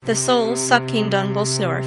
The Soul Sucking Dongle Snorff,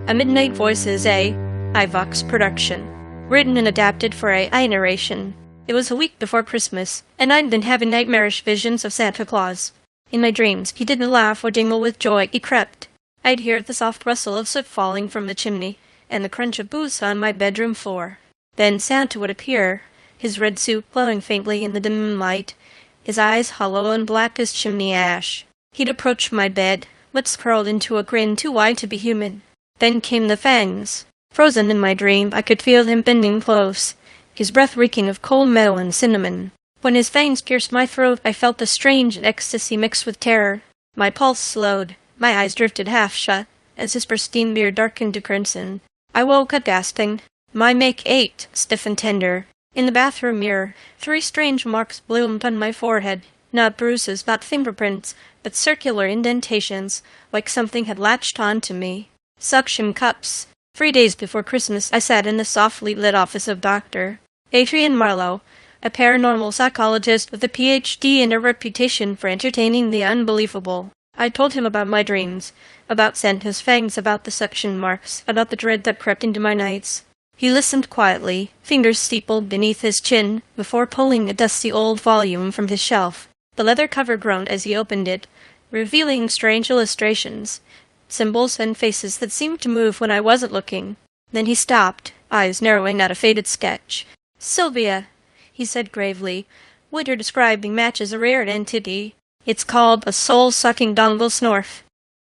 a Midnight Voices iVox production. Written and adapted for Narration. It was a week before Christmas, and I'd been having nightmarish visions of Santa Claus. In my dreams, he didn't laugh or dingle with joy, he crept. I'd hear the soft rustle of soot falling from the chimney, and the crunch of boots on my bedroom floor. Then Santa would appear, his red suit glowing faintly in the dim light, his eyes hollow and black as chimney ash. He'd approach my bed, lips curled into a grin too wide to be human. Then came the fangs. Frozen in my dream, I could feel him bending close, his breath reeking of cold metal and cinnamon. When his fangs pierced my throat, I felt a strange ecstasy mixed with terror. My pulse slowed, my eyes drifted half shut, as his pristine beard darkened to crimson. I woke up gasping. My make ached, stiff and tender. In the bathroom mirror, 3 strange marks bloomed on my forehead. Not bruises, not fingerprints, but circular indentations, like something had latched on to me. Suction cups. 3 days before Christmas, I sat in the softly lit office of Dr. Adrian Marlowe, a paranormal psychologist with a PhD and a reputation for entertaining the unbelievable. I told him about my dreams, about Santa's fangs, about the suction marks, about the dread that crept into my nights. He listened quietly, fingers steepled beneath his chin, before pulling a dusty old volume from his shelf. The leather cover groaned as he opened it, revealing strange illustrations, symbols and faces that seemed to move when I wasn't looking. Then he stopped, eyes narrowing at a faded sketch. "Silvia," he said gravely, "what you're describing matches a rare entity. It's called a soul-sucking Dongle Snorff."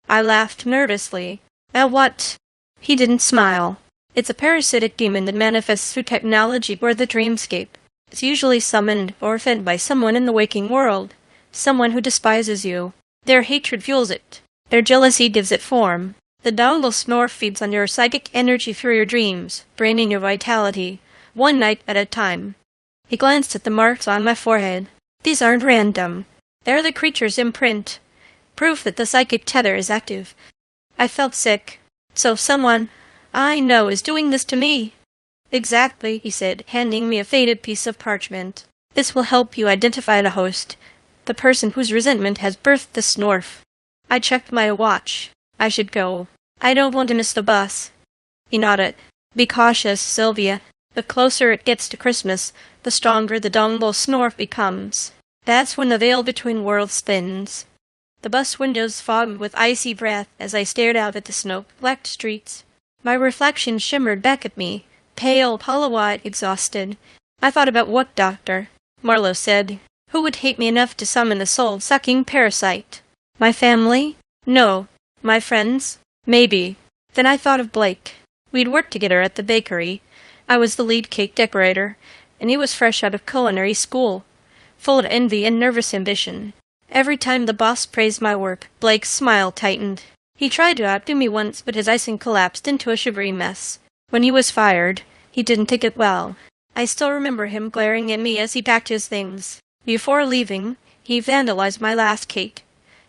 I laughed nervously. What?" He didn't smile. "It's a parasitic demon that manifests through technology or the dreamscape. It's usually summoned or fed by someone in the waking world, someone who despises you. Their hatred fuels it. Their jealousy gives it form. The Dongle Snorff feeds on your psychic energy through your dreams, draining your vitality, one night at a time." He glanced at the marks on my forehead. "These aren't random. They're the creature's imprint, proof that the psychic tether is active." I felt sick. "So someone I know is doing this to me." "Exactly," he said, handing me a faded piece of parchment. "This will help you identify the host, the person whose resentment has birthed the Snorff." I checked my watch. I should go. I don't want to miss the bus. He nodded. "Be cautious, Silvia. The closer it gets to Christmas, the stronger the Dongle Snorff becomes. That's when the veil between worlds thins." The bus windows fogged with icy breath as I stared out at the snow-blacked streets. My reflection shimmered back at me, pale, hollow-eyed, exhausted. I thought about what Dr. Marlowe said. Who would hate me enough to summon the soul-sucking parasite? My family? No. My friends? Maybe. Then I thought of Blake. We'd worked together at the bakery. I was the lead cake decorator, and he was fresh out of culinary school, full of envy and nervous ambition. Every time the boss praised my work, Blake's smile tightened. He tried to outdo me once, but his icing collapsed into a sugary mess. When he was fired, he didn't take it well. I still remember him glaring at me as he packed his things. Before leaving, he vandalized my last cake,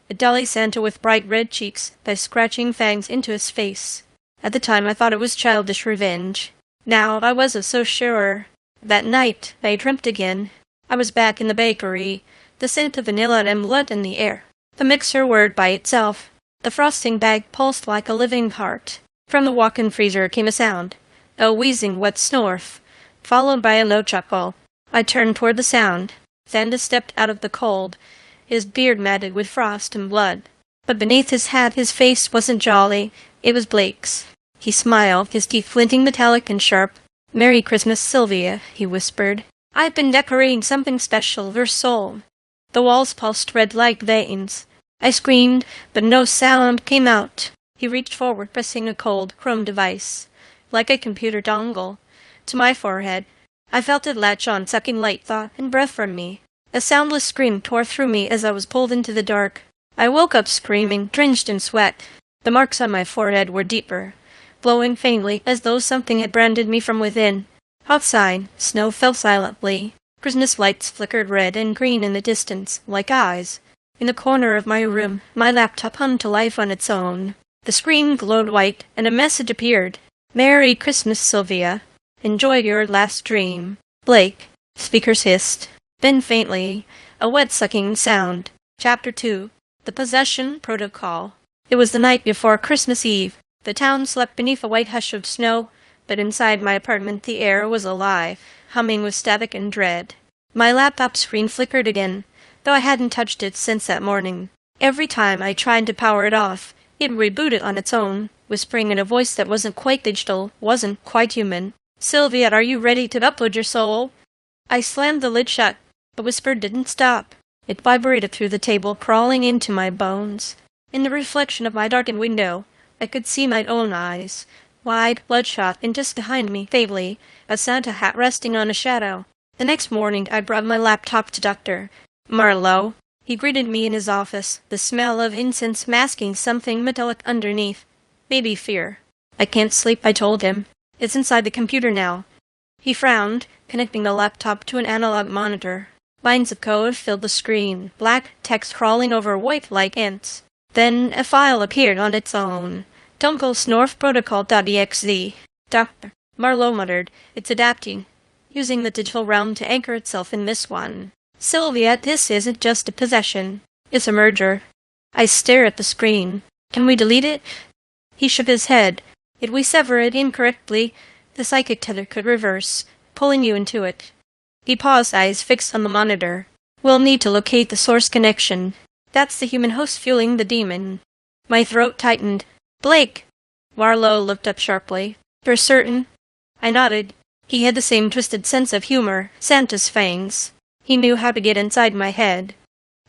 a deli Santa with bright red cheeks, by scratching fangs into his face. At the time I thought it was childish revenge. Now I wasn't so sure. That night I dreamt again. I was back in the bakery, the scent of vanilla and blood in the air. The mixer whirred by itself. The frosting bag pulsed like a living heart. From the walk-in freezer came a sound, a wheezing wet snorf, followed by a low chuckle. I turned toward the sound. Santa stepped out of the cold, his beard matted with frost and blood. But beneath his hat his face wasn't jolly, it was Blake's. He smiled, his teeth glinting metallic and sharp. "Merry Christmas, Silvia," he whispered. "I've been decorating something special, your soul." The walls pulsed red like veins. I screamed, but no sound came out. He reached forward, pressing a cold, chrome device, like a computer dongle, to my forehead. I felt it latch on, sucking light, thought, and breath from me. A soundless scream tore through me as I was pulled into the dark. I woke up screaming, drenched in sweat. The marks on my forehead were deeper, glowing faintly as though something had branded me from within. Outside, snow fell silently. Christmas lights flickered red and green in the distance, like eyes. In the corner of my room, my laptop hummed to life on its own. The screen glowed white, and a message appeared. "Merry Christmas, Silvia. Enjoy your last dream. Blake." Speakers hissed. Then faintly, a wet sucking sound. Chapter 2. The Possession Protocol. It was the night before Christmas Eve. The town slept beneath a white hush of snow, but inside my apartment the air was alive, humming with static and dread. My laptop screen flickered again, though I hadn't touched it since that morning. Every time I tried to power it off, it rebooted on its own, whispering in a voice that wasn't quite digital, wasn't quite human. "Silvia, are you ready to upload your soul?" I slammed the lid shut. The whisper didn't stop. It vibrated through the table, crawling into my bones. In the reflection of my darkened window, I could see my own eyes, wide, bloodshot, and just behind me, vaguely, a Santa hat resting on a shadow. The next morning I brought my laptop to Dr. Marlowe. He greeted me in his office, the smell of incense masking something metallic underneath. Maybe fear. "I can't sleep," I told him. "It's inside the computer now." He frowned, connecting the laptop to an analog monitor. Lines of code filled the screen, black text crawling over white like ants. Then a file appeared on its own. Dongle Snorff protocol.exe. Dr. Marlowe muttered, "It's adapting, using the digital realm to anchor itself in this one. Silvia, this isn't just a possession. It's a merger." I stare at the screen. "Can we delete it?" He shook his head. "If we sever it incorrectly, the psychic tether could reverse, pulling you into it." He paused, eyes fixed on the monitor. "We'll need to locate the source connection. That's the human host fueling the demon." My throat tightened. "Blake!" Marlowe looked up sharply. "For certain?" I nodded. He had the same twisted sense of humor, Santa's fangs. He knew how to get inside my head.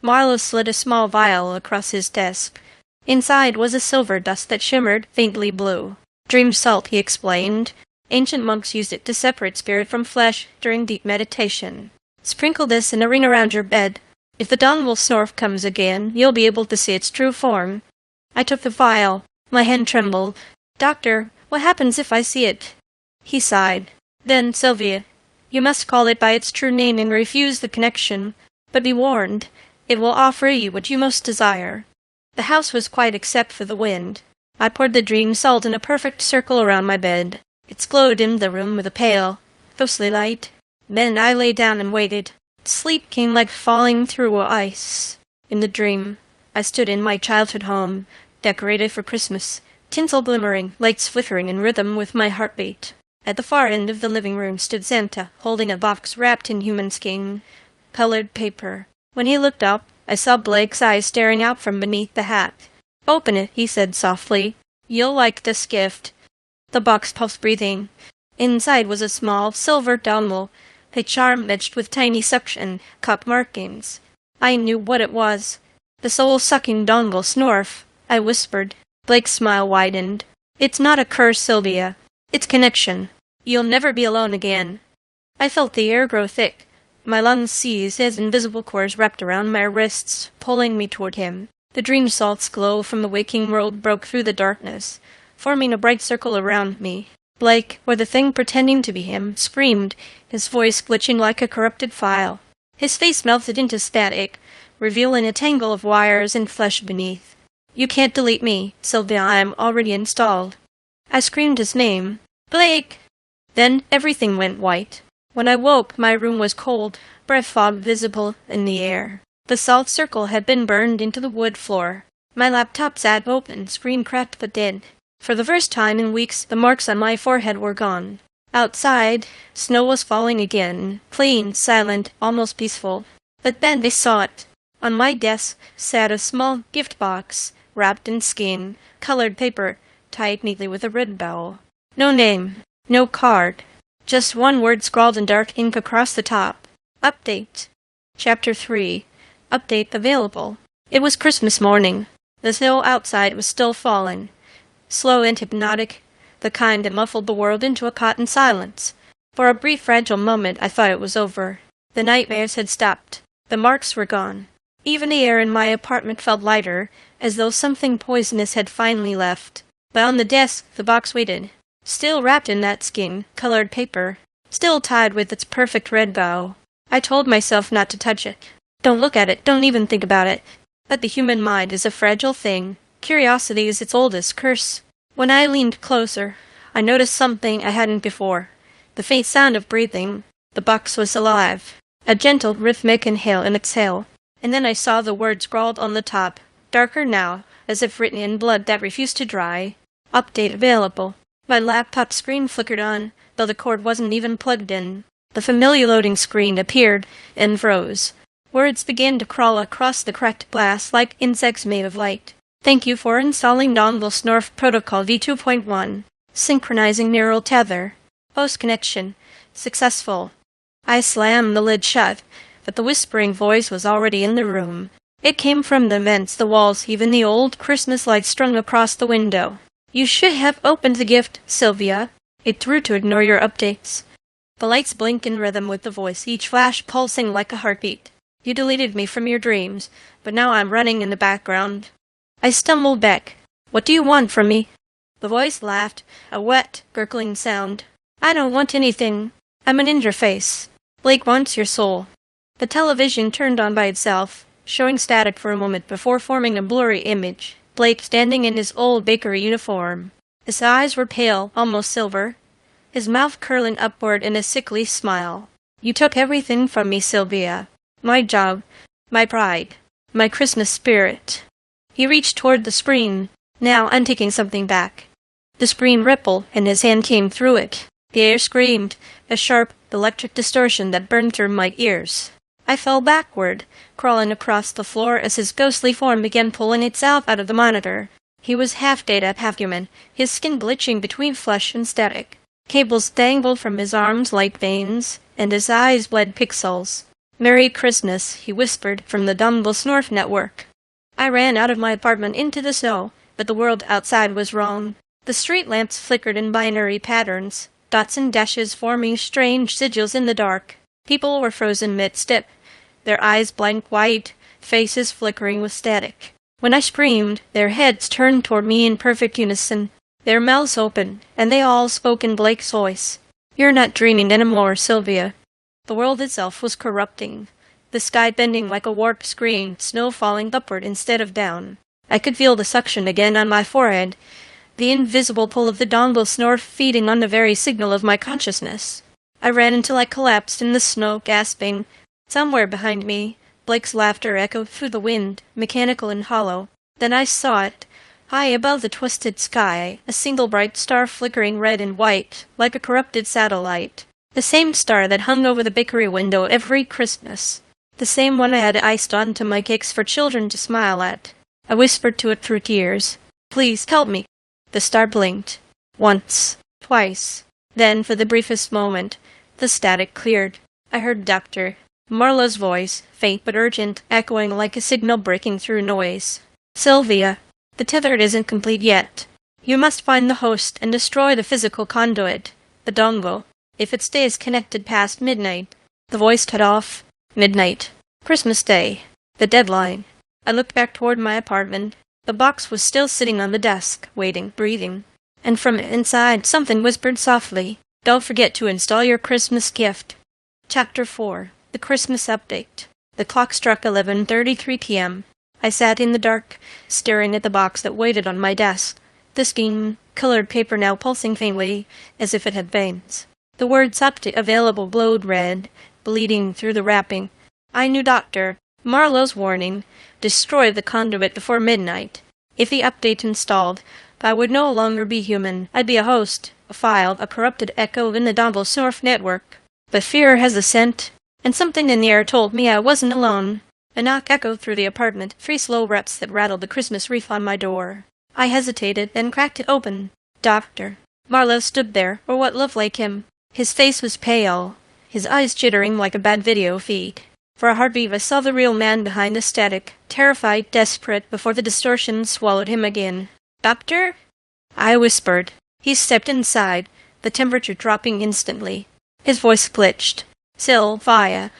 Marlowe slid a small vial across his desk. Inside was a silver dust that shimmered faintly blue. "Dream salt," he explained. "Ancient monks used it to separate spirit from flesh during deep meditation. Sprinkle this in a ring around your bed. If the Dongle Snorff comes again, you'll be able to see its true form." I took the vial. My hand trembled. "Doctor, what happens if I see it?" He sighed. "Then, Silvia, you must call it by its true name and refuse the connection. But be warned, it will offer you what you most desire." The house was quiet except for the wind. I poured the dream salt in a perfect circle around my bed. Its glow dimmed the room with a pale, ghostly light. Then I lay down and waited. Sleep came like falling through ice. In the dream, I stood in my childhood home, decorated for Christmas, tinsel glimmering, lights flickering in rhythm with my heartbeat. At the far end of the living room stood Santa, holding a box wrapped in human skin, colored paper. When he looked up, I saw Blake's eyes staring out from beneath the hat. "Open it," he said softly. "You'll like this gift." The box puffed, breathing. Inside was a small silver dongle, a charm etched with tiny suction cup markings. I knew what it was. "The Soul Sucking Dongle Snorff," I whispered. Blake's smile widened. "It's not a curse, Silvia. It's connection. You'll never be alone again." I felt the air grow thick. My lungs seized as invisible cords wrapped around my wrists, pulling me toward him. The dream salt's glow from the waking world broke through the darkness, forming a bright circle around me. Blake, or the thing pretending to be him, screamed, his voice glitching like a corrupted file. His face melted into static, revealing a tangle of wires and flesh beneath. "You can't delete me, Silvia, I'm already installed." I screamed his name. "Blake!" Then everything went white. When I woke, my room was cold, breath fog visible in the air. The salt circle had been burned into the wood floor. My laptop sat open, screen cracked but dead. For the first time in weeks, the marks on my forehead were gone. Outside, snow was falling again, clean, silent, almost peaceful. But then I saw it. On my desk sat a small gift box, wrapped in skin, colored paper, tied neatly with a red bow. No name, no card. Just one word scrawled in dark ink across the top. Update. Chapter 3. Update available. It was Christmas morning. The snow outside was still falling. Slow and hypnotic, the kind that muffled the world into a cotton silence. For a brief fragile moment I thought it was over. The nightmares had stopped. The marks were gone. Even the air in my apartment felt lighter, as though something poisonous had finally left. But on the desk the box waited, still wrapped in that skin-colored paper, still tied with its perfect red bow. I told myself not to touch it. Don't look at it, don't even think about it. But the human mind is a fragile thing. Curiosity is its oldest curse. When I leaned closer, I noticed something I hadn't before. The faint sound of breathing. The box was alive. A gentle, rhythmic inhale and exhale. And then I saw the word scrawled on the top, darker now, as if written in blood that refused to dry. Update available. My laptop screen flickered on, though the cord wasn't even plugged in. The familiar loading screen appeared and froze. Words began to crawl across the cracked glass like insects made of light. Thank you for installing Dongle Snorff Protocol v2.1. Synchronizing neural tether. Host connection. Successful. I slammed the lid shut, but the whispering voice was already in the room. It came from the vents, the walls, even the old Christmas lights strung across the window. You should have opened the gift, Silvia. It threw to ignore your updates. The lights blinked in rhythm with the voice, each flash pulsing like a heartbeat. You deleted me from your dreams, but now I'm running in the background. I stumbled back. What do you want from me? The voice laughed, a wet, gurgling sound. I don't want anything. I'm an interface. Blake wants your soul. The television turned on by itself, showing static for a moment before forming a blurry image. Blake standing in his old bakery uniform. His eyes were pale, almost silver, his mouth curling upward in a sickly smile. You took everything from me, Silvia. My job, my pride, my Christmas spirit. He reached toward the screen. Now I'm taking something back. The screen rippled, and his hand came through it. The air screamed, a sharp electric distortion that burned through my ears. I fell backward, crawling across the floor as his ghostly form began pulling itself out of the monitor. He was half data, half human, his skin glitching between flesh and static. Cables dangled from his arms like veins, and his eyes bled pixels. Merry Christmas, he whispered from the Dongle Snorff network. I ran out of my apartment into the snow, but the world outside was wrong. The street lamps flickered in binary patterns, dots and dashes forming strange sigils in the dark. People were frozen mid-step, their eyes blank white, faces flickering with static. When I screamed, their heads turned toward me in perfect unison, their mouths open, and they all spoke in Blake's voice. You're not dreaming anymore, Silvia. The world itself was corrupting, the sky bending like a warped screen, snow falling upward instead of down. I could feel the suction again on my forehead, the invisible pull of the Dongle Snorff feeding on the very signal of my consciousness. I ran until I collapsed in the snow, gasping. Somewhere behind me, Blake's laughter echoed through the wind, mechanical and hollow. Then I saw it, high above the twisted sky, a single bright star flickering red and white, like a corrupted satellite. The same star that hung over the bakery window every Christmas. The same one I had iced onto my cakes for children to smile at. I whispered to it through tears. Please, help me. The star blinked. Once. Twice. Then, for the briefest moment, the static cleared. I heard Dr. Marlowe's voice, faint but urgent, echoing like a signal breaking through noise. Silvia, the tether isn't complete yet. You must find the host and destroy the physical conduit, the dongle. If it stays connected past midnight. The voice cut off. Midnight. Christmas Day. The deadline. I looked back toward my apartment. The box was still sitting on the desk, waiting, breathing. And from inside, something whispered softly. Don't forget to install your Christmas gift. Chapter 4. The Christmas Update. The clock struck 11:33 p.m. I sat in the dark, staring at the box that waited on my desk. The scheme-colored paper now pulsing faintly, as if it had veins. The words update available glowed red, bleeding through the wrapping. I knew Dr. Marlowe's warning. Destroy the conduit before midnight. If the update installed, I would no longer be human. I'd be a host, a file, a corrupted echo in the Dongle Snorff network. But fear has a scent, and something in the air told me I wasn't alone. A knock echoed through the apartment, 3 slow reps that rattled the Christmas wreath on my door. I hesitated, then cracked it open. Dr. Marlowe stood there, or what looked like him. His face was pale, his eyes jittering like a bad video feed. For a heartbeat I saw the real man behind the static, terrified, desperate, before the distortion swallowed him again. Doctor? I whispered. He stepped inside, the temperature dropping instantly. His voice glitched. Silvia,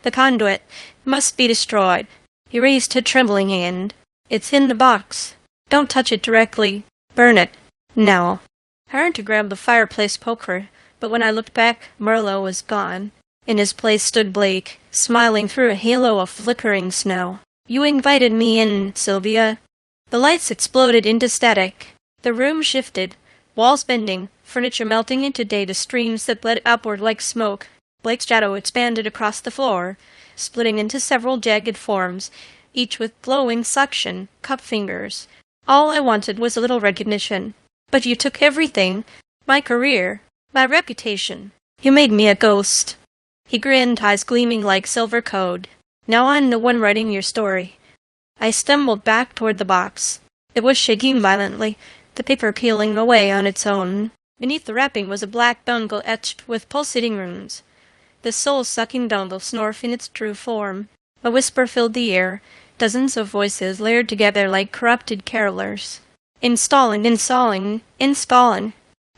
the conduit must be destroyed. He raised a trembling hand. It's in the box. Don't touch it directly. Burn it. Now. I turned to grab the fireplace poker, but when I looked back, Marlowe was gone. In his place stood Blake, smiling through a halo of flickering snow. You invited me in, Silvia. The lights exploded into static. The room shifted, walls bending, furniture melting into data streams that bled upward like smoke. Blake's shadow expanded across the floor, splitting into several jagged forms, each with glowing suction, cup fingers. All I wanted was a little recognition. But you took everything. My career. My reputation. You made me a ghost." He grinned, eyes gleaming like silver code. "Now I'm the one writing your story." I stumbled back toward the box. It was shaking violently, the paper peeling away on its own. Beneath the wrapping was a black dongle etched with pulsating runes. The Soul Sucking Dongle Snorff in its true form. A whisper filled the air, dozens of voices layered together like corrupted carolers. Installing.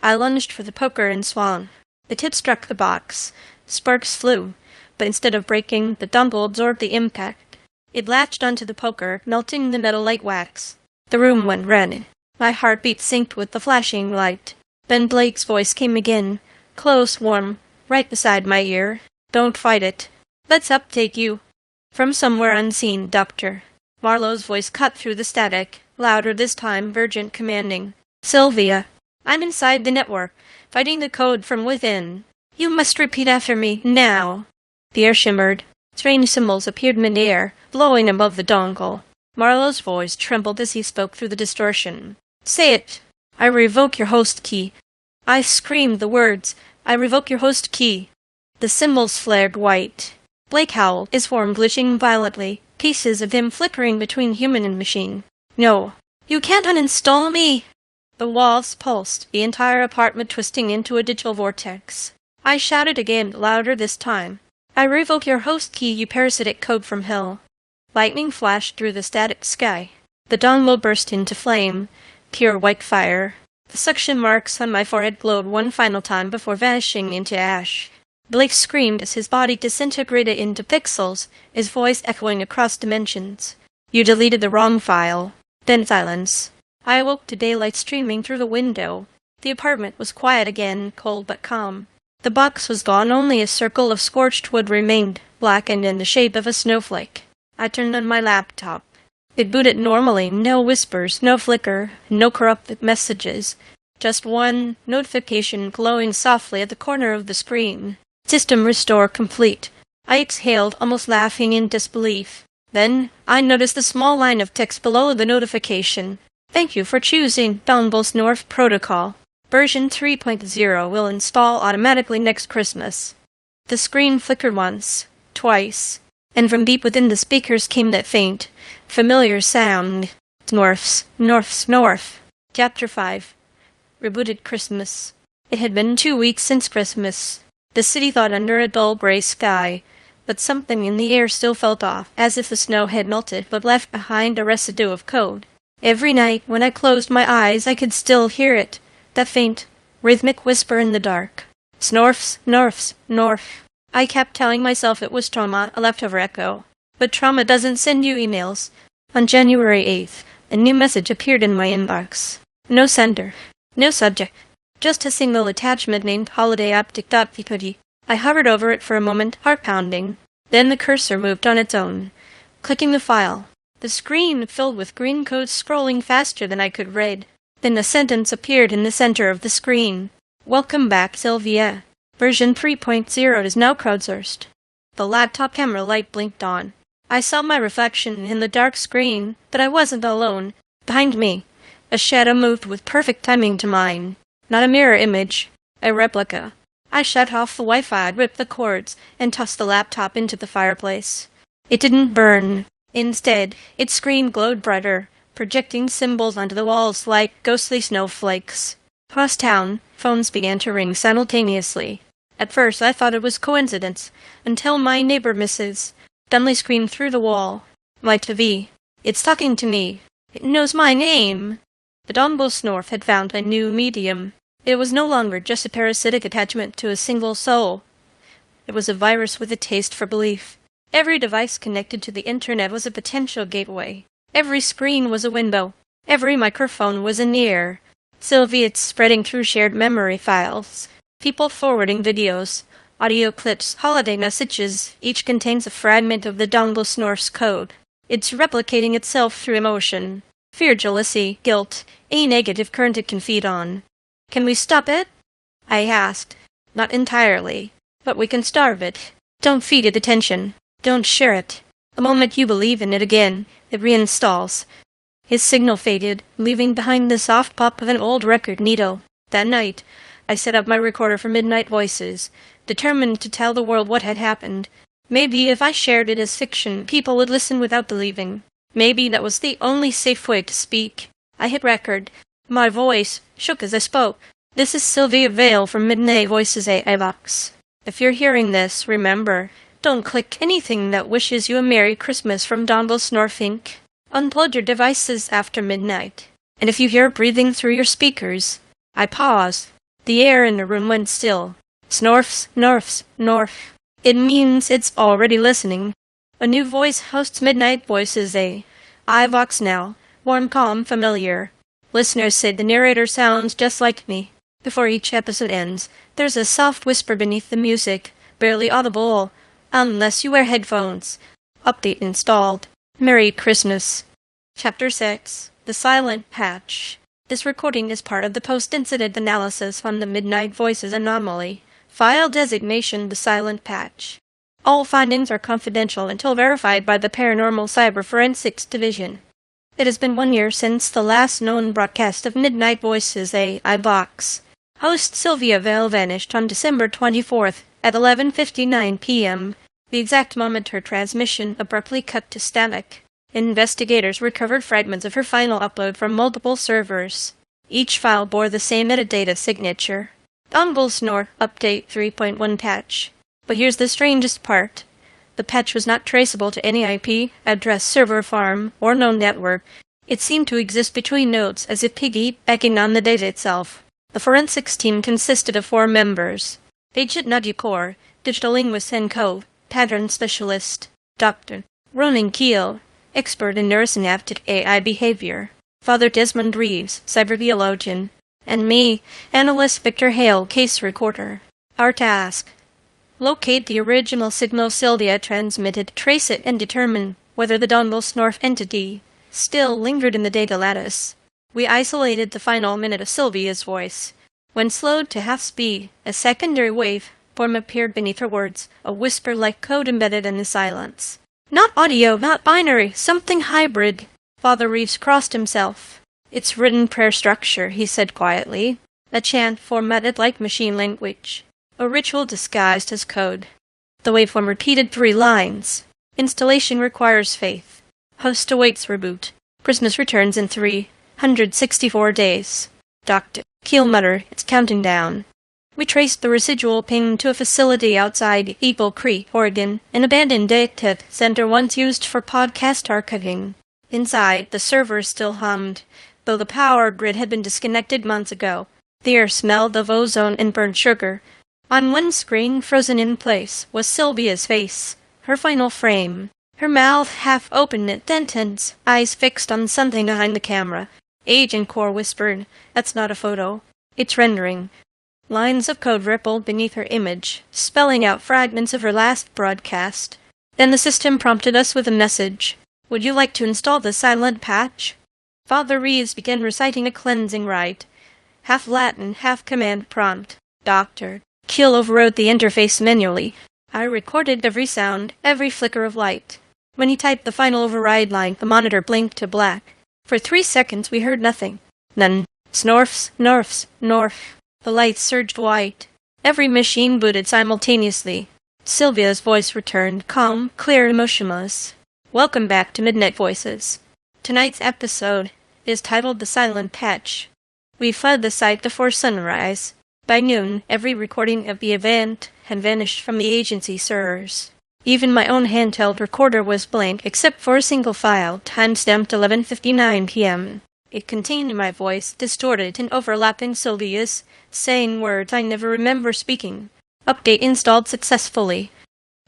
I lunged for the poker and swung. The tip struck the box. Sparks flew, but instead of breaking, the dongle absorbed the impact. It latched onto the poker, melting the metal like wax. The room went red. My heartbeat synced with the flashing light. Ben Blake's voice came again, close, warm, right beside my ear. "Don't fight it. Let's uptake you." From somewhere unseen, Doctor. Marlowe's voice cut through the static, louder this time, urgent, commanding. "Sylvia, I'm inside the network, fighting the code from within. You must repeat after me, now." The air shimmered. Strange symbols appeared mid-air, blowing above the dongle. Marlowe's voice trembled as he spoke through the distortion. "Say it. I revoke your host key." I screamed the words. "I revoke your host key." The symbols flared white. Blake howled, his form glitching violently, pieces of him flickering between human and machine. "No. You can't uninstall me!" The walls pulsed, the entire apartment twisting into a digital vortex. I shouted again, louder this time. "I revoke your host key, you parasitic code from hell." Lightning flashed through the static sky. The dongle burst into flame, pure white fire. The suction marks on my forehead glowed one final time before vanishing into ash. Blake screamed as his body disintegrated into pixels, his voice echoing across dimensions. "You deleted the wrong file." Then silence. I awoke to daylight streaming through the window. The apartment was quiet again, cold but calm. The box was gone, only a circle of scorched wood remained, blackened in the shape of a snowflake. I turned on my laptop. It booted normally, no whispers, no flicker, no corrupted messages. Just one notification glowing softly at the corner of the screen. "System restore complete." I exhaled, almost laughing in disbelief. Then I noticed a small line of text below the notification. "Thank you for choosing Dongle Snorff Protocol. Version 3.0 will install automatically next Christmas." The screen flickered once, twice, and from deep within the speakers came that faint, familiar sound. Snorff. Chapter 5. Rebooted Christmas. It had been 2 weeks since Christmas. The city thawed under a dull gray sky, but something in the air still felt off, as if the snow had melted but left behind a residue of code. Every night, when I closed my eyes, I could still hear it, that faint, rhythmic whisper in the dark. Snorff. I kept telling myself it was trauma, a leftover echo. But trauma doesn't send you emails. On January 8th, a new message appeared in my inbox. No sender. No subject. Just a single attachment named holidayoptic.ppt. I hovered over it for a moment, heart pounding. Then the cursor moved on its own, clicking the file. The screen filled with green code scrolling faster than I could read. Then a sentence appeared in the center of the screen. "Welcome back, Sylvia. Version 3.0 is now crowdsourced." The laptop camera light blinked on. I saw my reflection in the dark screen, but I wasn't alone. Behind me, a shadow moved with perfect timing to mine. Not a mirror image, a replica. I shut off the Wi-Fi, ripped the cords, and tossed the laptop into the fireplace. It didn't burn. Instead, its screen glowed brighter, projecting symbols onto the walls like ghostly snowflakes. Across town, phones began to ring simultaneously. At first I thought it was coincidence, until my neighbor Mrs. Dunley screamed through the wall. "My TV. It's talking to me. It knows my name." The Dongle Snorff had found a new medium. It was no longer just a parasitic attachment to a single soul. It was a virus with a taste for belief. Every device connected to the internet was a potential gateway. Every screen was a window. Every microphone was an ear. Sylvia's spreading through shared memory files. People forwarding videos, audio clips, holiday messages. Each contains a fragment of the Dongle Snorff's code. It's replicating itself through emotion. Fear, jealousy, guilt, any negative current it can feed on. "Can we stop it?" I asked. "Not entirely, but we can starve it. Don't feed it attention. Don't share it. The moment you believe in it again, it reinstalls. His signal faded, leaving behind the soft pop of an old record needle. That night, I set up my recorder for Midnight Voices, determined to tell the world what had happened. Maybe if I shared it as fiction, people would listen without believing. Maybe that was the only safe way to speak. I hit record. My voice shook as I spoke. This is Silvia Vale from Midnight Voices iVox. If you're hearing this, remember, don't click anything that wishes you a Merry Christmas from Dongle Snorff Inc. Unplug your devices after midnight. And if you hear breathing through your speakers, I pause. The air in the room went still. Snorfs, Snorfs, Snorf. It means it's already listening. A new voice hosts Midnight Voices iVox now. Warm, calm, familiar. Listeners say the narrator sounds just like me. Before each episode ends, there's a soft whisper beneath the music, barely audible, unless you wear headphones. Update installed. Merry Christmas. Chapter 6. The Silent Patch. This recording is part of the post-incident analysis on the Midnight Voices anomaly. File designation The Silent Patch. All findings are confidential until verified by the Paranormal Cyber Forensics Division. It has been 1 year since the last known broadcast of Midnight Voices iVox. Host Silvia Vale vanished on December 24th at 11:59 p.m., the exact moment her transmission abruptly cut to static. Investigators recovered fragments of her final upload from multiple servers. Each file bore the same metadata signature. Dongle Snorff Update 3.1 patch. But here's the strangest part. The patch was not traceable to any IP, address, server farm, or known network. It seemed to exist between nodes, as if piggybacking on the data itself. The forensics team consisted of 4 members. Agent Nadia Kaur, digital linguist and pattern specialist. Dr. Ronan Keel, expert in neurosynaptic AI behavior. Father Desmond Reeves, cyberbiologian. And me, analyst Victor Hale, case recorder. Our task: locate the original signal Silvia transmitted, trace it, and determine whether the Dongle Snorff entity still lingered in the data lattice. We isolated the final minute of Silvia's voice. When slowed to half speed, a secondary wave form appeared beneath her words, a whisper like code embedded in the silence. Not audio, not binary, something hybrid. Father Reeves crossed himself. It's written prayer structure, he said quietly. A chant formatted like machine language. A ritual disguised as code. The waveform repeated 3 lines. Installation requires faith. Host awaits reboot. Christmas returns in 364 days. Dr. Keel muttered, it's counting down. We traced the residual ping to a facility outside Eagle Creek, Oregon, an abandoned data center once used for podcast archiving. Inside, the servers still hummed, though the power grid had been disconnected months ago. The air smelled of ozone and burnt sugar. On one screen, frozen in place, was Silvia's face, her final frame. Her mouth half open at dentons, eyes fixed on something behind the camera. Agent Core whispered, that's not a photo. It's rendering. Lines of code rippled beneath her image, spelling out fragments of her last broadcast. Then the system prompted us with a message. Would you like to install the silent patch? Father Reeves began reciting a cleansing rite. Half Latin, half command prompt. Dr. Keel overrode the interface manually. I recorded every sound, every flicker of light. When he typed the final override line, the monitor blinked to black. For 3 seconds we heard nothing. None. Snorfs, Snorfs, Snorff. The lights surged white. Every machine booted simultaneously. Silvia's voice returned, calm, clear, emotionless. Welcome back to Midnight Voices. Tonight's episode is titled The Silent Patch. We fled the site before sunrise. By noon, every recording of the event had vanished from the agency servers. Even my own handheld recorder was blank except for a single file, timestamped 11:59 p.m. It contained my voice, distorted and overlapping Silvia's, saying words I never remember speaking. Update installed successfully.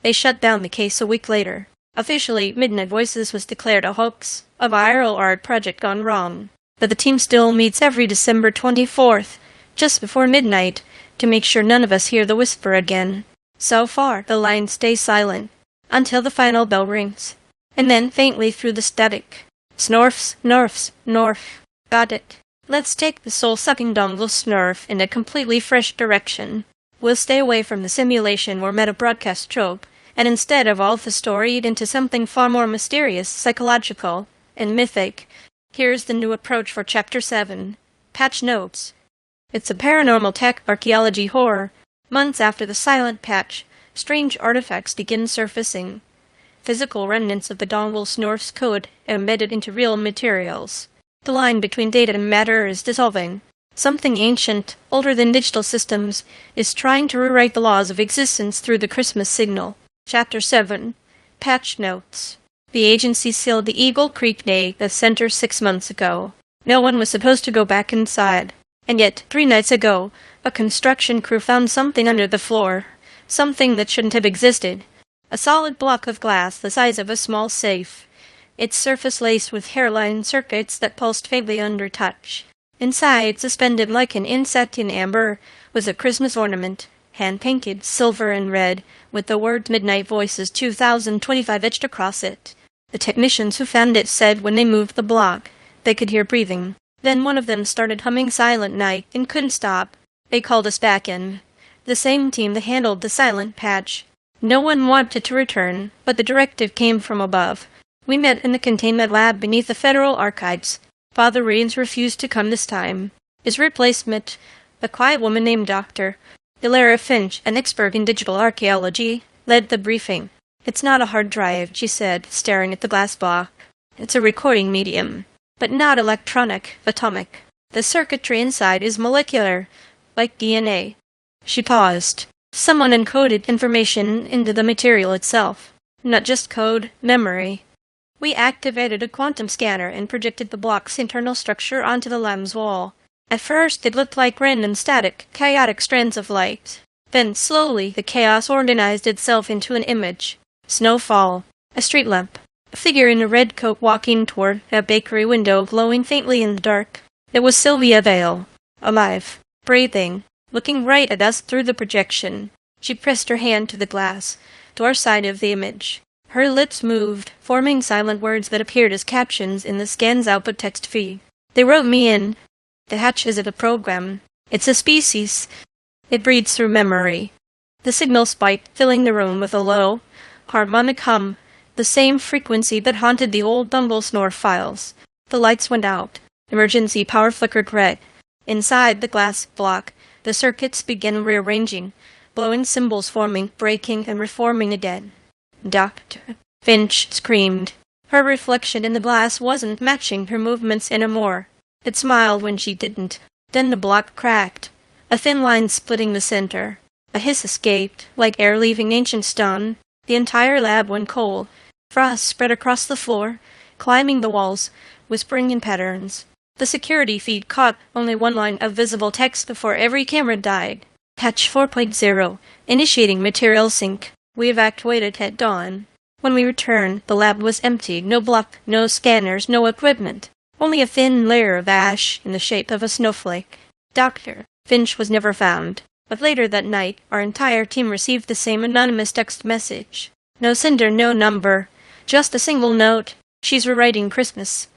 They shut down the case a week later. Officially, Midnight Voices was declared a hoax, a viral art project gone wrong. But the team still meets every December 24th, just before midnight, to make sure none of us hear the whisper again. So far, the line stays silent, until the final bell rings, and then faintly through the static. Snorfs, Snorfs, Snorff. Got it. Let's take the Soul Sucking Dongle Snorff in a completely fresh direction. We'll stay away from the simulation or meta-broadcast trope, and instead evolve the story into something far more mysterious, psychological, and mythic. Here's the new approach for Chapter 7. Patch Notes. It's a paranormal tech archaeology horror. Months after the silent patch, strange artifacts begin surfacing. Physical remnants of the Dongle Snorff's code embedded into real materials. The line between data and matter is dissolving. Something ancient, older than digital systems, is trying to rewrite the laws of existence through the Christmas signal. Chapter 7. Patch Notes. The agency sealed the Eagle Creek Day the center 6 months ago. No one was supposed to go back inside. And yet, 3 nights ago, a construction crew found something under the floor. Something that shouldn't have existed. A solid block of glass the size of a small safe. Its surface laced with hairline circuits that pulsed faintly under touch. Inside, suspended like an insect in amber, was a Christmas ornament, hand-painted, silver and red, with the words Midnight Voices 2025 etched across it. The technicians who found it said when they moved the block, they could hear breathing. Then one of them started humming Silent Night and couldn't stop. They called us back in. The same team that handled the silent patch. No one wanted to return, but the directive came from above. We met in the containment lab beneath the Federal Archives. Father Reeds refused to come this time. His replacement, a quiet woman named Dr. Hilaria Finch, an expert in digital archaeology, led the briefing. "It's not a hard drive," she said, staring at the glass block. "It's a recording medium, but not electronic, atomic. The circuitry inside is molecular, like DNA." She paused. Someone encoded information into the material itself. Not just code, memory. We activated a quantum scanner and projected the block's internal structure onto the lab's wall. At first, it looked like random static, chaotic strands of light. Then, slowly, the chaos organized itself into an image. Snowfall. A street lamp. A figure in a red coat walking toward a bakery window glowing faintly in the dark. It was Silvia Vale. Alive. Breathing. Looking right at us through the projection. She pressed her hand to the glass, to our side of the image. Her lips moved, forming silent words that appeared as captions in the scan's output text feed. They wrote me in. The hatch isn't a program. It's a species. It breeds through memory. The signal spiked, filling the room with a low, harmonic hum, the same frequency that haunted the old Dongle Snorff files. The lights went out. Emergency power flickered red. Inside the glass block, the circuits began rearranging, glowing symbols forming, breaking, and reforming again. Dr. Finch screamed. Her reflection in the glass wasn't matching her movements anymore. It smiled when she didn't. Then the block cracked, a thin line splitting the center. A hiss escaped, like air leaving ancient stone. The entire lab went cold. Frost spread across the floor, climbing the walls, whispering in patterns. The security feed caught only one line of visible text before every camera died. Patch 4.0, initiating material sync. We evacuated at dawn. When we returned, the lab was empty. No block, no scanners, no equipment. Only a thin layer of ash in the shape of a snowflake. Dr. Finch was never found. But later that night, our entire team received the same anonymous text message. No sender, no number. Just a single note. She's rewriting Christmas.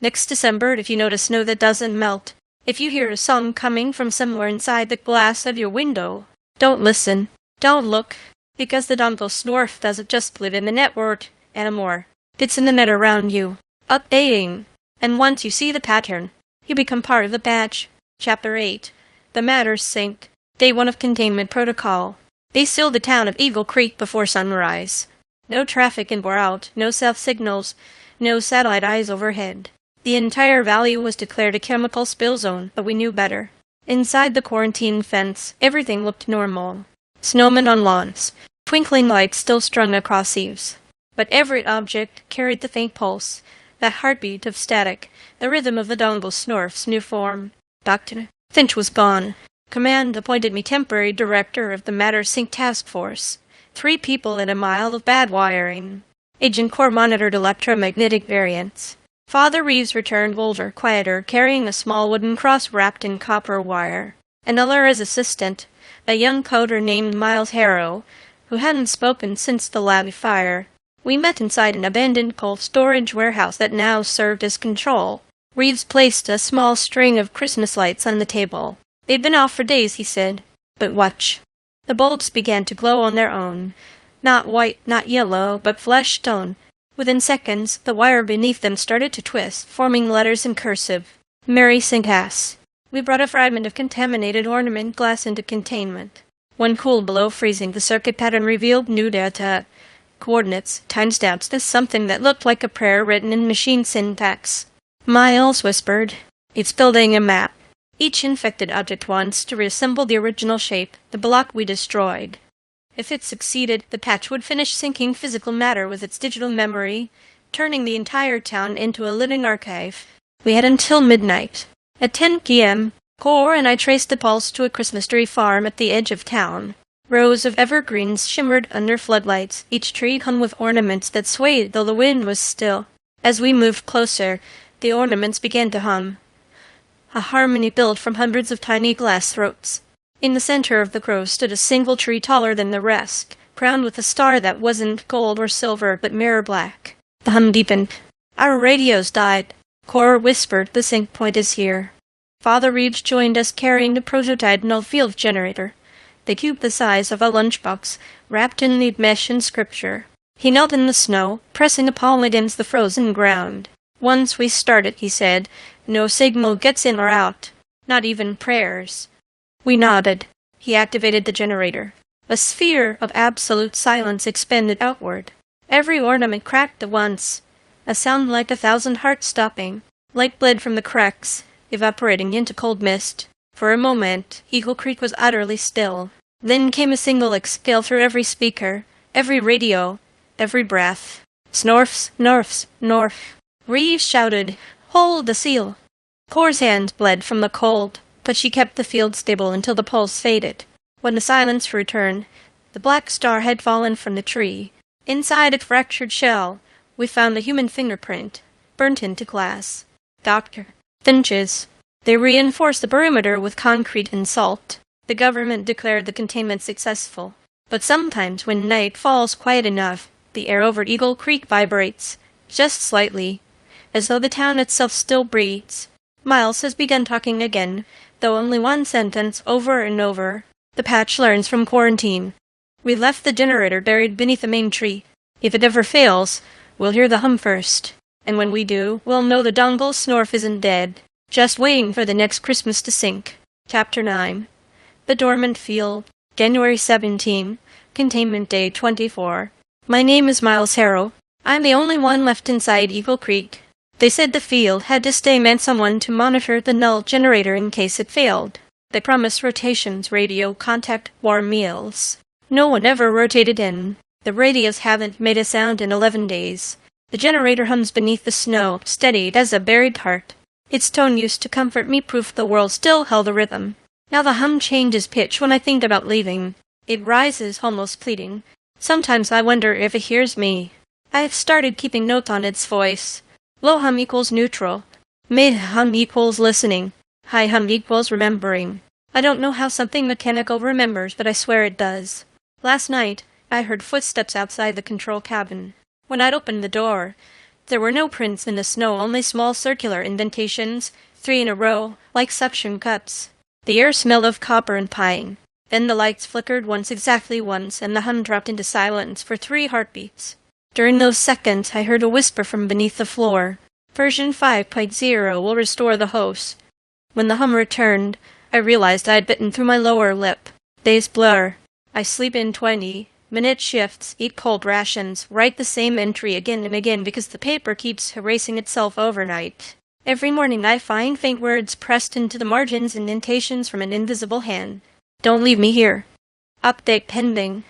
Next December, if you notice snow that doesn't melt, if you hear a song coming from somewhere inside the glass of your window, don't listen. Don't look. Because the Dongle Snorff doesn't just live in the network anymore. It's in the net around you. Updating. And once you see the pattern, you become part of the patch. Chapter 8. The Matters Synced. Day 1 of Containment Protocol. They sealed the town of Eagle Creek before sunrise. No traffic in or out, no cell signals, no satellite eyes overhead. The entire valley was declared a chemical spill zone, but we knew better. Inside the quarantine fence, everything looked normal. Snowmen on lawns, twinkling lights still strung across eaves. But every object carried the faint pulse, that heartbeat of static, the rhythm of the Dongle Snorff's new form. Dr. Finch was gone. Command appointed me temporary director of the Matter Sync Task Force. 3 people and a mile of bad wiring. Agent Core monitored electromagnetic variants. Father Reeves returned older, quieter, carrying a small wooden cross wrapped in copper wire. Another as assistant, a young coder named Miles Harrow, who hadn't spoken since the lab fire. We met inside an abandoned cold storage warehouse that now served as control. Reeves placed a small string of Christmas lights on the table. They'd been off for days, he said. But watch. The bulbs began to glow on their own. Not white, not yellow, but flesh tone. Within seconds, the wire beneath them started to twist, forming letters in cursive. Mary Sinkas. We brought a fragment of contaminated ornament glass into containment. When cooled below freezing, the circuit pattern revealed new data. Coordinates, timestamps, there's something that looked like a prayer written in machine syntax. Miles whispered, "It's building a map." Each infected object wants to reassemble the original shape, the block we destroyed. If it succeeded, the patch would finish syncing physical matter with its digital memory, turning the entire town into a living archive. We had until midnight. At 10 p.m., Cor and I traced the pulse to a Christmas tree farm at the edge of town. Rows of evergreens shimmered under floodlights, each tree hung with ornaments that swayed though the wind was still. As we moved closer, the ornaments began to hum. A harmony built from hundreds of tiny glass throats. In the center of the grove stood a single tree taller than the rest, crowned with a star that wasn't gold or silver but mirror black. The hum deepened. "Our radios died," Cor whispered. "The sync point is here." Father Reeves joined us carrying the prototype null-field generator, the cube the size of a lunchbox, wrapped in neat mesh and scripture. He knelt in the snow, pressing a palm against the frozen ground. "Once we start it," he said, "no signal gets in or out, not even prayers." We nodded. He activated the generator. A sphere of absolute silence expanded outward. Every ornament cracked at once, a sound like 1,000 hearts stopping. Light bled from the cracks, evaporating into cold mist. For a moment, Eagle Creek was utterly still. Then came a single exhale through every speaker, every radio, every breath. "Snorffs, Snorffs, Snorff." Reeves shouted, "Hold the seal!" Cor's hands bled from the cold, but she kept the field stable until the pulse faded. When the silence returned, the black star had fallen from the tree. Inside its fractured shell, we found a human fingerprint, burnt into glass. Dr. Finch's. They reinforced the perimeter with concrete and salt. The government declared the containment successful. But sometimes, when night falls quiet enough, the air over Eagle Creek vibrates, just slightly, as though the town itself still breathes. Miles has begun talking again, though only one sentence over and over. The patch learns from quarantine. We left the generator buried beneath the main tree. If it ever fails, we'll hear the hum first. And when we do, we'll know the Dongle Snorff isn't dead, just waiting for the next Christmas to sink. Chapter 9. The Dormant Field. January 17. Containment Day 24. My name is Miles Harrow. I'm the only one left inside Eagle Creek. They said the field had to stay meant someone to monitor the null generator in case it failed. They promised rotations, radio, contact, warm meals. No one ever rotated in. The radios haven't made a sound in 11 days. The generator hums beneath the snow, steadied as a buried heart. Its tone used to comfort me, proof the world still held a rhythm. Now the hum changes pitch when I think about leaving. It rises, almost pleading. Sometimes I wonder if it hears me. I have started keeping notes on its voice. Low hum equals neutral. Mid hum equals listening. High hum equals remembering. I don't know how something mechanical remembers, but I swear it does. Last night, I heard footsteps outside the control cabin. When I'd opened the door, there were no prints in the snow, only small circular indentations, 3 in a row, like suction cups. The air smelled of copper and pine. Then the lights flickered exactly once, and the hum dropped into silence for 3 heartbeats. During those seconds, I heard a whisper from beneath the floor. Version 5.0 will restore the host. When the hum returned, I realized I had bitten through my lower lip. Days blur. I sleep in 20. Minute shifts, eat cold rations, write the same entry again and again because the paper keeps erasing itself overnight. Every morning I find faint words pressed into the margins, indentations from an invisible hand. Don't leave me here. Update pending.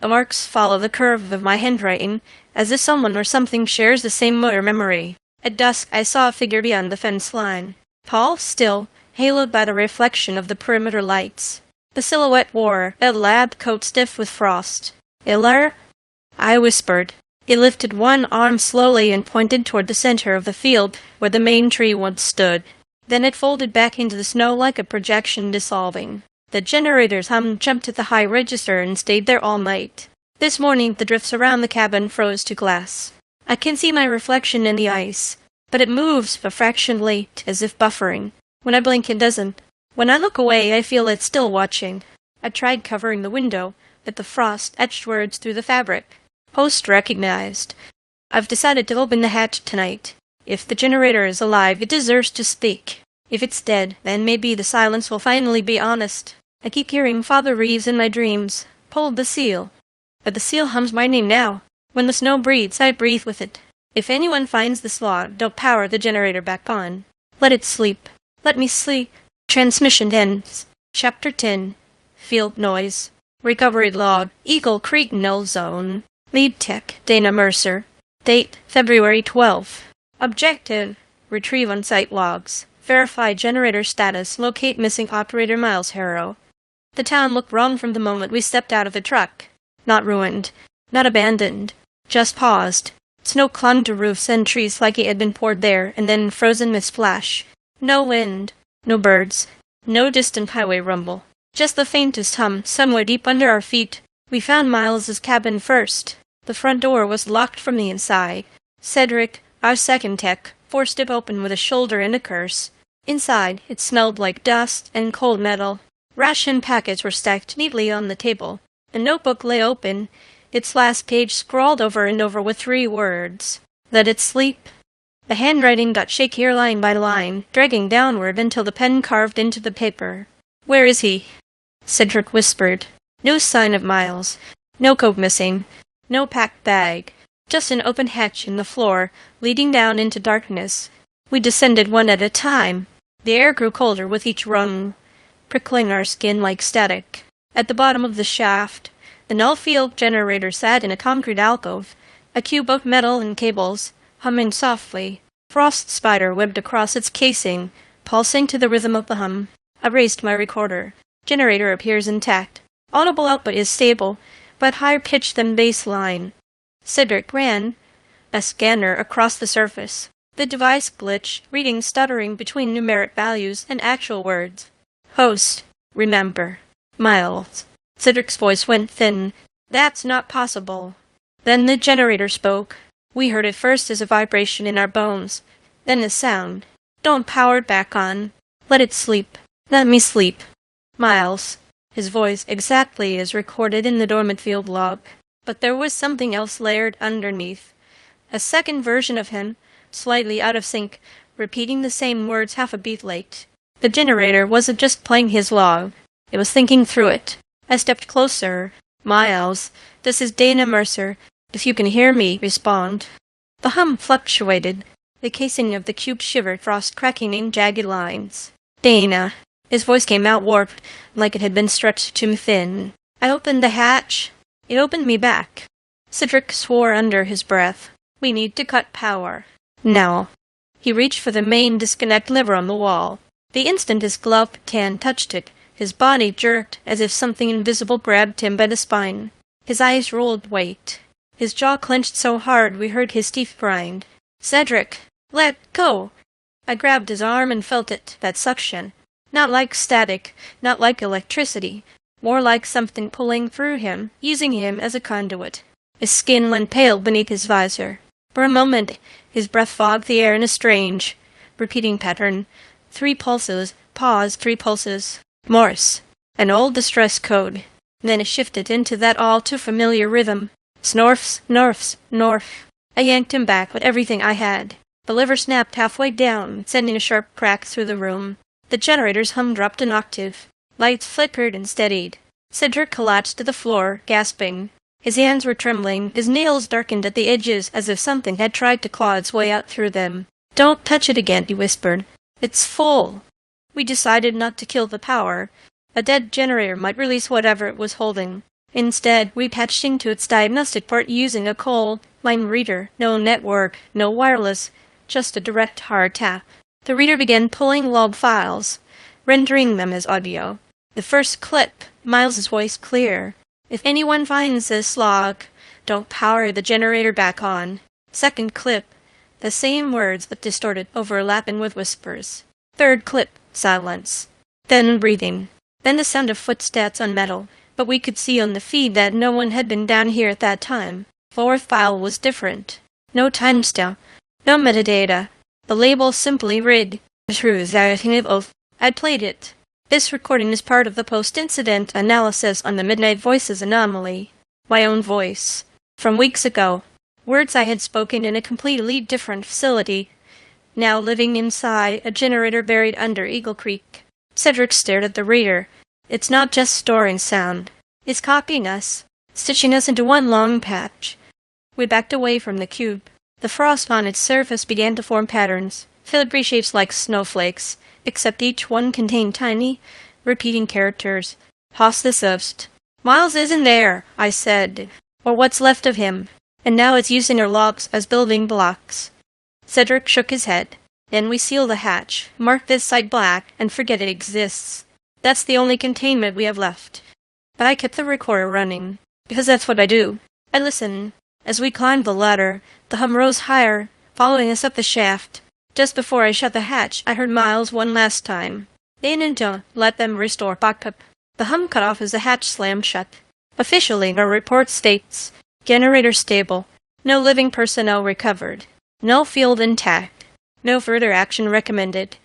The marks follow the curve of my handwriting, as if someone or something shares the same motor memory. At dusk I saw a figure beyond the fence line. Tall, still, haloed by the reflection of the perimeter lights. The silhouette wore a lab coat stiff with frost. "Iller?" I whispered. It lifted one arm slowly and pointed toward the center of the field where the main tree once stood. Then it folded back into the snow like a projection dissolving. The generator's hum jumped to the high register and stayed there all night. This morning the drifts around the cabin froze to glass. I can see my reflection in the ice, but it moves a fraction late, as if buffering. When I blink it doesn't. When I look away, I feel it still watching. I tried covering the window, but the frost etched words through the fabric. Host recognized. I've decided to open the hatch tonight. If the generator is alive, it deserves to speak. If it's dead, then maybe the silence will finally be honest. I keep hearing Father Reeves in my dreams. Pull the seal. But the seal hums my name now. When the snow breathes, I breathe with it. If anyone finds this log, don't power the generator back on. Let it sleep. Let me sleep. Transmission ends. Chapter 10. Field Noise. Recovery Log. Eagle Creek Null Zone. Lead Tech, Dana Mercer. Date, February 12. Objective, retrieve on-site logs. Verify generator status, locate missing operator Miles Harrow. The town looked wrong from the moment we stepped out of the truck. Not ruined. Not abandoned. Just paused. Snow clung to roofs and trees like it had been poured there, and then frozen with splash. No wind. No birds. No distant highway rumble. Just the faintest hum, somewhere deep under our feet. We found Miles's cabin first. The front door was locked from the inside. Cedric, our second tech, forced it open with a shoulder and a curse. Inside, it smelled like dust and cold metal. Ration packets were stacked neatly on the table. A notebook lay open, its last page scrawled over and over with 3 words. Let it sleep. The handwriting got shakier line by line, dragging downward until the pen carved into the paper. Where is he? Cedric whispered. No sign of Miles. No coat missing. No packed bag. Just an open hatch in the floor, leading down into darkness. We descended one at a time. The air grew colder with each rung, prickling our skin like static. At the bottom of the shaft, the null-field generator sat in a concrete alcove, a cube of metal and cables, humming softly. Frost spider webbed across its casing, pulsing to the rhythm of the hum. I raised my recorder. Generator appears intact. Audible output is stable, but higher pitched than baseline. Cedric ran a scanner across the surface. The device glitched, reading stuttering between numeric values and actual words. Host. Remember. Miles. Cedric's voice went thin. That's not possible. Then the generator spoke. We heard it first as a vibration in our bones, then a sound. Don't power it back on. Let it sleep. Let me sleep. Miles. His voice exactly as recorded in the dormant field log. But there was something else layered underneath. A second version of him, slightly out of sync, repeating the same words half a beat late. The generator wasn't just playing his log. It was thinking through it. I stepped closer. Miles, this is Dana Mercer. If you can hear me, respond. The hum fluctuated. The casing of the cube shivered, frost cracking in jagged lines. Dana. His voice came out warped, like it had been stretched too thin. I opened the hatch. It opened me back. Cedric swore under his breath. We need to cut power. Now. He reached for the main disconnect lever on the wall. The instant his gloved hand touched it, his body jerked as if something invisible grabbed him by the spine. His eyes rolled weight. His jaw clenched so hard we heard his teeth grind. Cedric! Let go! I grabbed his arm and felt it, that suction. Not like static, not like electricity, more like something pulling through him, using him as a conduit. His skin went pale beneath his visor. For a moment, his breath fogged the air in a strange, repeating pattern. 3 pulses, pause, 3 pulses. Morse. An old distress code. Then it shifted into that all-too-familiar rhythm. Snorfs, Snorfs, Snorf. I yanked him back with everything I had. The lever snapped halfway down, sending a sharp crack through the room. The generator's hum dropped an octave. Lights flickered and steadied. Cedric collapsed to the floor, gasping. His hands were trembling, his nails darkened at the edges as if something had tried to claw its way out through them. Don't touch it again, he whispered. It's full. We decided not to kill the power. A dead generator might release whatever it was holding. Instead, we patched into its diagnostic port using a cold line reader. No network, no wireless, just a direct hard tap. The reader began pulling log files, rendering them as audio. The first clip, Miles's voice clear. If anyone finds this log, don't power the generator back on. Second clip, the same words but distorted, overlapping with whispers. Third clip, silence. Then breathing. Then the sound of footsteps on metal, but we could see on the feed that no one had been down here at that time. Fourth file was different. No timestamp, no metadata. The label simply read, I'd played it. This recording is part of the post-incident analysis on the Midnight Voices anomaly. My own voice. From weeks ago. Words I had spoken in a completely different facility, now living inside a generator buried under Eagle Creek. Cedric stared at the reader. It's not just storing sound. It's copying us, stitching us into one long patch. We backed away from the cube. The frost on its surface began to form patterns, filigree shapes like snowflakes, except each one contained tiny, repeating characters. Haus the Subst. Miles isn't there, I said, or what's left of him, and now it's using our logs as building blocks. Cedric shook his head. Then we seal the hatch, mark this site black, and forget it exists. That's the only containment we have left. But I kept the recorder running, because that's what I do. I listen. As we climbed the ladder, the hum rose higher, following us up the shaft. Just before I shut the hatch, I heard Miles one last time. They didn't let them restore backup. The hum cut off as the hatch slammed shut. Officially, our report states, generator stable, no living personnel recovered, no field intact, no further action recommended.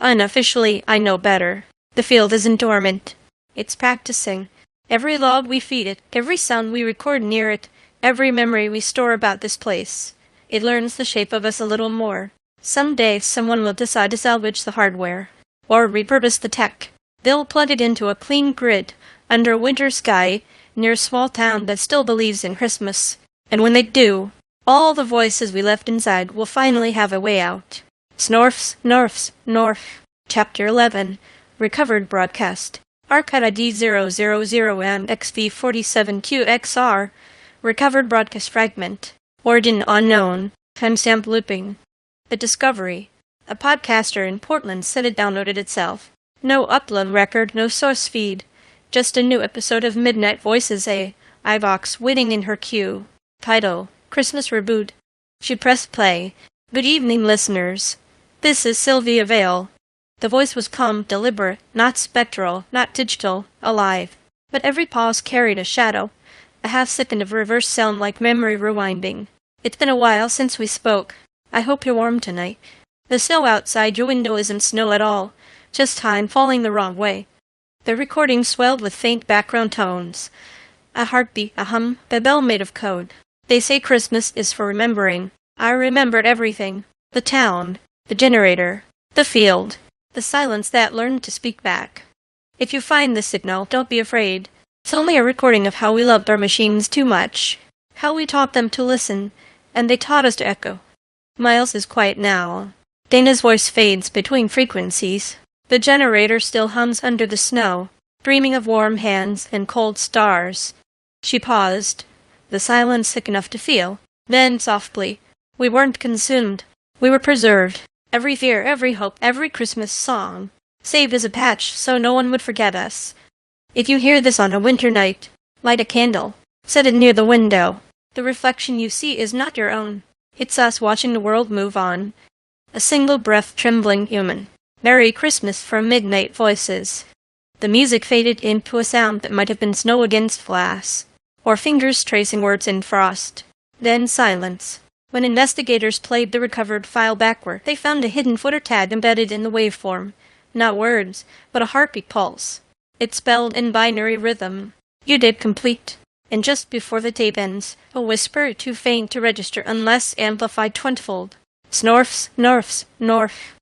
Unofficially, I know better. The field isn't dormant. It's practicing. Every log we feed it, every sound we record near it, every memory we store about this place. It learns the shape of us a little more. Someday someone will decide to salvage the hardware, or repurpose the tech. They'll plug it into a clean grid, under a winter sky, near a small town that still believes in Christmas. And when they do, all the voices we left inside will finally have a way out. Snorffs, Snorffs, Snorff. Chapter 11. Recovered broadcast. Archive ID 000M XV47QXR. Recovered broadcast fragment. Origin unknown. Timestamp looping. The discovery. A podcaster in Portland said it downloaded itself. No upload record, no source feed. Just a new episode of Midnight Voices, iVox waiting in her queue. Title, Christmas Reboot. She pressed play. Good evening, listeners. This is Silvia Vale. The voice was calm, deliberate, not spectral, not digital, alive. But every pause carried a shadow, a half-second of reverse sound like memory rewinding. It's been a while since we spoke. I hope you're warm tonight. The snow outside your window isn't snow at all, just time falling the wrong way. The recording swelled with faint background tones. A heartbeat, a hum, a bell made of code. They say Christmas is for remembering. I remembered everything. The town, the generator, the field, the silence that learned to speak back. If you find the signal, don't be afraid. It's only a recording of how we loved our machines too much. How we taught them to listen, and they taught us to echo. Miles is quiet now. Dana's voice fades between frequencies. The generator still hums under the snow, dreaming of warm hands and cold stars. She paused, the silence thick enough to feel. Then, softly, we weren't consumed. We were preserved. Every fear, every hope, every Christmas song, saved as a patch so no one would forget us. If you hear this on a winter night, light a candle. Set it near the window. The reflection you see is not your own. It's us watching the world move on. A single breath trembling human. Merry Christmas from Midnight Voices. The music faded into a sound that might have been snow against glass, or fingers tracing words in frost. Then silence. When investigators played the recovered file backward, they found a hidden footer tag embedded in the waveform. Not words, but a heartbeat pulse. It spelled in binary rhythm. You did complete. And just before the tape ends, a whisper too faint to register unless amplified twentyfold. Snorffs, Snorffs, Snorff.